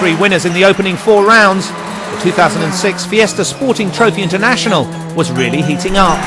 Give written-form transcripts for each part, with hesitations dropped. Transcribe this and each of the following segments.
three winners in the opening 4 rounds, the 2006 Fiesta Sporting Trophy International was really heating up.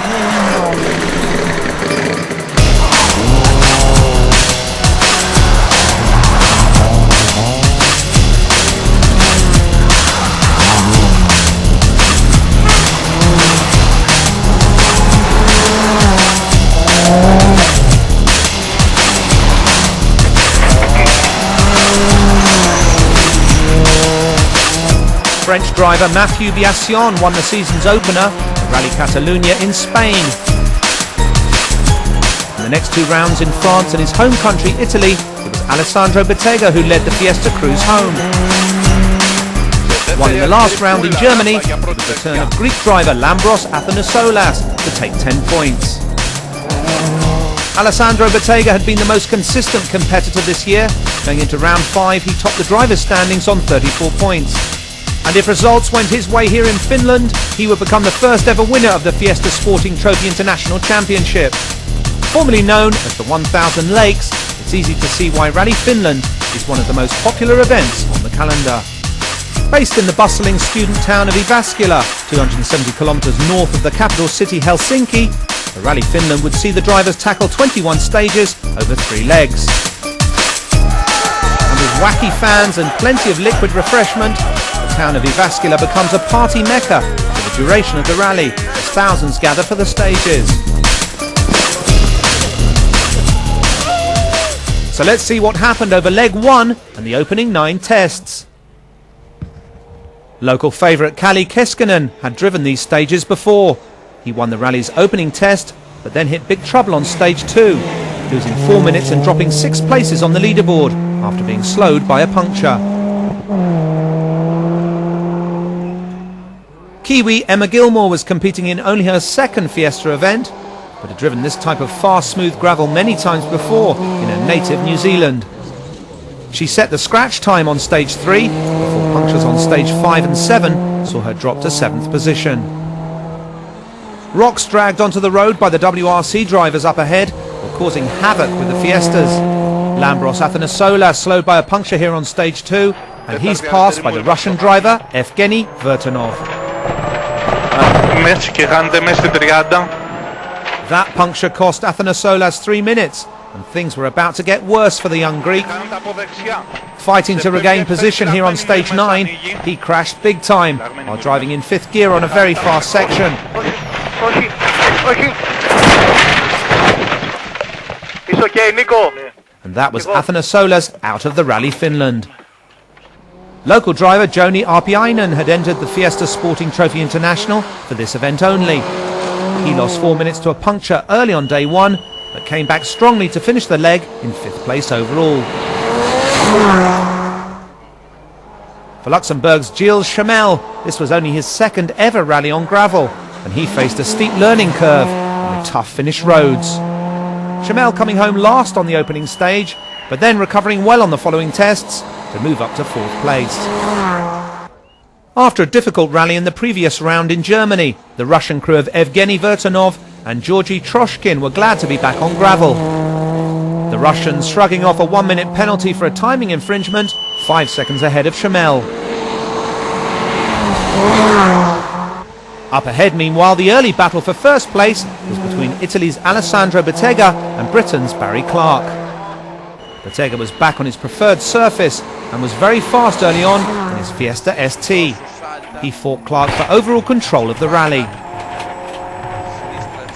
French driver Mathieu Biasson won the season's opener at Rally Catalunya in Spain. In the next 2 rounds in France and his home country Italy, it was Alessandro Bettega who led the Fiesta Cruise home. Won in the last round in Germany with the return of Greek driver Athanassoulas to take 10 points. Alessandro Bettega had been the most consistent competitor this year. Going into round 5, he topped the drivers' standings on 34 points. And if results went his way here in Finland, he would become the first ever winner of the Fiesta Sporting Trophy International Championship. Formerly known as the 1000 Lakes, it's easy to see why Rally Finland is one of the most popular events on the calendar. Based in the bustling student town of Jyväskylä, 270 kilometres north of the capital city Helsinki, the Rally Finland would see the drivers tackle 21 stages over 3 legs. And with wacky fans and plenty of liquid refreshment, the town of Jyväskylä becomes a party mecca for the duration of the rally, as thousands gather for the stages. So let's see what happened over leg 1 and the opening 9 tests. Local favourite Kalle Keskinen had driven these stages before. He won the rally's opening test, but then hit big trouble on stage 2, losing 4 minutes and dropping 6 places on the leaderboard after being slowed by a puncture. Kiwi Emma Gilmore was competing in only her second Fiesta event, but had driven this type of fast, smooth gravel many times before in her native New Zealand. She set the scratch time on stage 3, before punctures on stage 5 and 7 saw her drop to 7th position. Rocks dragged onto the road by the WRC drivers up ahead were causing havoc with the Fiestas. Lambros Athanassoulas slowed by a puncture here on stage 2, and he's passed by the Russian driver Evgeny Vertonov. That puncture cost Athanassoulas 3 minutes, and things were about to get worse for the young Greek. Fighting to regain position here on stage 9, he crashed big time while driving in 5th gear on a very fast section. And that was Athanassoulas out of the Rally Finland. Local driver Joni Arpiainen had entered the Fiesta Sporting Trophy International for this event only. He lost 4 minutes to a puncture early on day 1, but came back strongly to finish the leg in 5th place overall. For Luxembourg's Gilles Chamel, this was only his 2nd ever rally on gravel, and he faced a steep learning curve on the tough Finnish roads. Chamel coming home last on the opening stage, but then recovering well on the following tests to move up to 4th place. After a difficult rally in the previous round in Germany, the Russian crew of Evgeny Vertonov and Georgy Troshkin were glad to be back on gravel. The Russians shrugging off a 1-minute penalty for a timing infringement, 5 seconds ahead of Chamel. Up ahead, meanwhile, the early battle for first place was between Italy's Alessandro Bettega and Britain's Barry Clark. Bettega was back on his preferred surface and was very fast early on in his Fiesta ST. He fought Clark for overall control of the rally.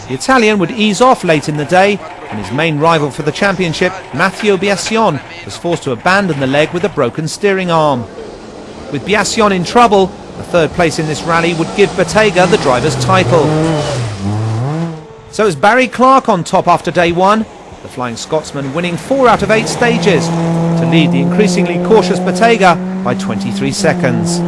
The Italian would ease off late in the day, and his main rival for the championship, Mathieu Biasson, was forced to abandon the leg with a broken steering arm. With Biasson in trouble, the 3rd place in this rally would give Bettega the driver's title. So it's Barry Clark on top after day 1, the Flying Scotsman winning 4 out of 8 stages to lead the increasingly cautious Bettega by 23 seconds.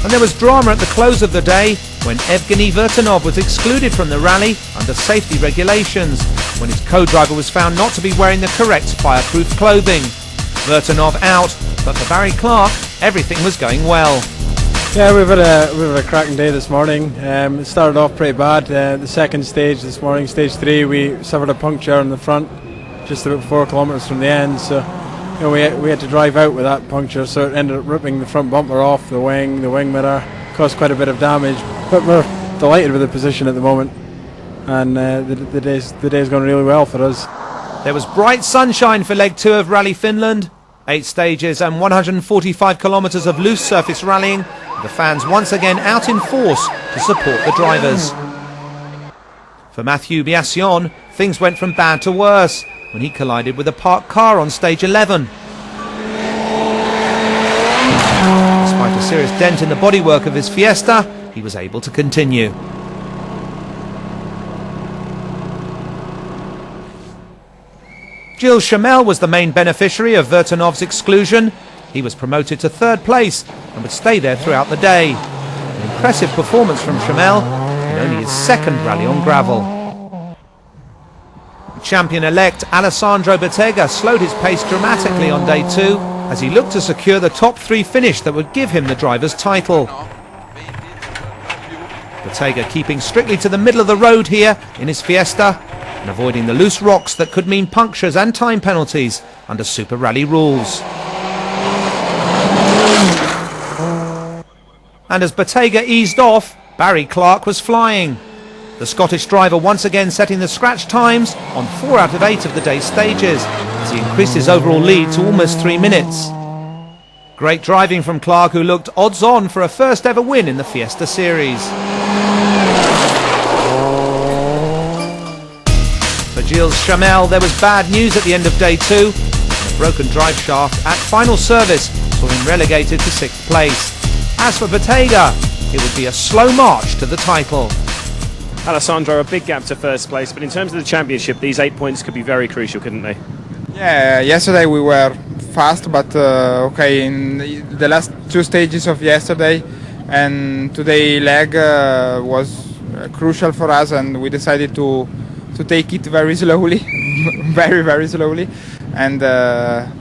And there was drama at the close of the day when Evgeny Vertonov was excluded from the rally under safety regulations when his co-driver was found not to be wearing the correct fireproof clothing. Vertonov out, but for Barry Clark, everything was going well. Yeah, we've had a cracking day this morning. It started off pretty bad. The second stage this morning, stage 3, we suffered a puncture on the front, just about 4 kilometres from the end. So we had to drive out with that puncture, so it ended up ripping the front bumper off, the wing mirror, caused quite a bit of damage. But we're delighted with the position at the moment, and the day's gone really well for us. There was bright sunshine for leg 2 of Rally Finland. 8 stages and 145 kilometres of loose surface rallying. The fans once again out in force to support the drivers. For Mathieu Biassion, things went from bad to worse when he collided with a parked car on stage 11. Despite a serious dent in the bodywork of his Fiesta, he was able to continue. Gilles Chamel was the main beneficiary of Vertanov's exclusion. He was promoted to 3rd place and would stay there throughout the day. An impressive performance from Chamel in only his 2nd rally on gravel. Champion-elect Alessandro Bettega slowed his pace dramatically on day 2 as he looked to secure the top 3 finish that would give him the driver's title. Bettega keeping strictly to the middle of the road here in his Fiesta and avoiding the loose rocks that could mean punctures and time penalties under Super Rally rules. And as Bettega eased off, Barry Clark was flying. The Scottish driver once again setting the scratch times on 4 out of 8 of the day's stages as he increased his overall lead to almost 3 minutes. Great driving from Clark, who looked odds on for a first ever win in the Fiesta series. For Gilles Chamel, there was bad news at the end of day 2. A broken drive shaft at final service saw him relegated to 6th place. As for Bettega, it would be a slow march to the title. Alessandro, a big gap to 1st place, but in terms of the championship, these 8 points could be very crucial, couldn't they? Yeah, yesterday we were fast, but okay, in the last 2 stages of yesterday and today leg was crucial for us, and we decided to take it very slowly, very slowly. And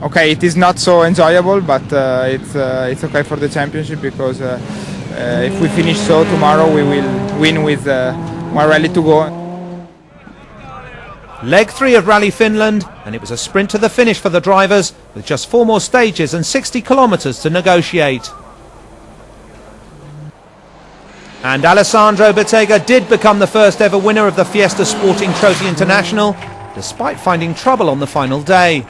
okay, it is not so enjoyable, but it's okay for the championship, because if we finish so tomorrow, we will win with one rally to go. Leg 3 of Rally Finland, and it was a sprint to the finish for the drivers with just 4 more stages and 60 kilometres to negotiate. And Alessandro Bettega did become the first ever winner of the Fiesta Sporting Trophy International, despite finding trouble on the final day.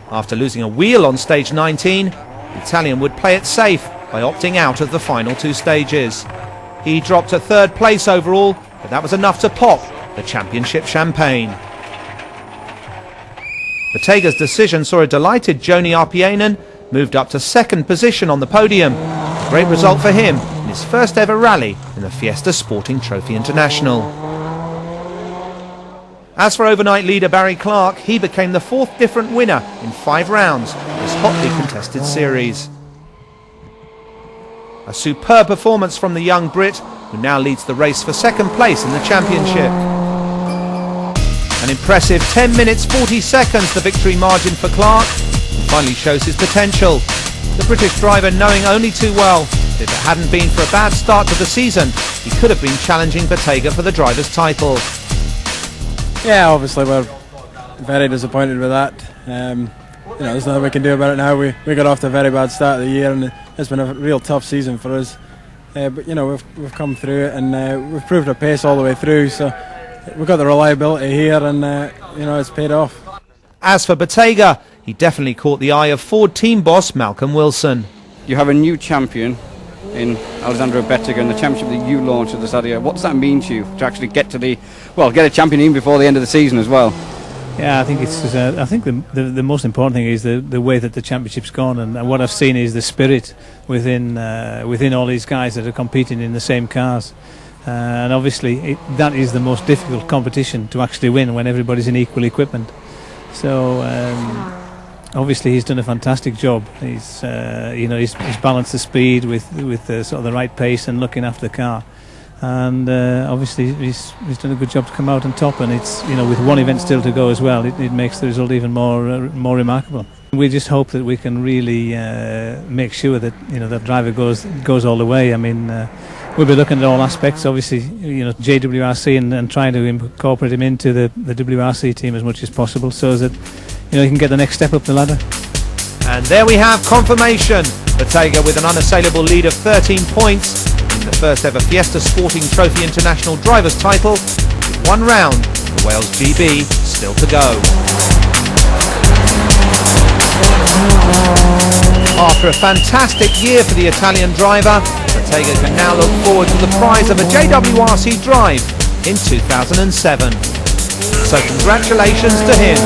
After losing a wheel on stage 19, the Italian would play it safe by opting out of the final 2 stages. He dropped to 3rd place overall, but that was enough to pop the championship champagne. Bettega's decision saw a delighted Joni Arpiainen moved up to 2nd position on the podium. A great result for him in his first ever rally in the Fiesta Sporting Trophy International. As for overnight leader Barry Clark, he became the 4th different winner in 5 rounds of this hotly contested series. A superb performance from the young Brit, who now leads the race for 2nd place in the championship. An impressive 10 minutes 40 seconds the victory margin for Clark, who finally shows his potential. The British driver knowing only too well that if it hadn't been for a bad start to the season, he could have been challenging Bettega for the driver's title. Yeah, obviously we're very disappointed with that. There's nothing we can do about it now. We got off to a very bad start of the year, and it's been a real tough season for us. But we've come through it, and we've proved our pace all the way through. So we've got the reliability here, and it's paid off. As for Bettega, he definitely caught the eye of Ford team boss Malcolm Wilson. You have a new champion in Alessandro Bettega, and the championship that you launched at the start of the year. What does that mean to you to actually get a champion in before the end of the season as well? Yeah, I think it's. I think the most important thing is the way that the championship's gone, and what I've seen is the spirit within all these guys that are competing in the same cars, and obviously that is the most difficult competition to actually win when everybody's in equal equipment. So obviously he's done a fantastic job. He's balanced the speed with the sort of the right pace and looking after the car. And obviously he's done a good job to come out on top, and it's with one event still to go as well, it makes the result even more remarkable. We just hope that we can really make sure that that driver goes all the way. I mean, we'll be looking at all aspects, obviously JWRC and trying to incorporate him into the WRC team as much as possible, so that he can get the next step up the ladder. And there we have confirmation. Bottega with an unassailable lead of 13 points in the first ever Fiesta Sporting Trophy International Drivers' title. With one round for Wales GB still to go. After a fantastic year for the Italian driver, Bottega can now look forward to the prize of a JWRC drive in 2007. So congratulations to him.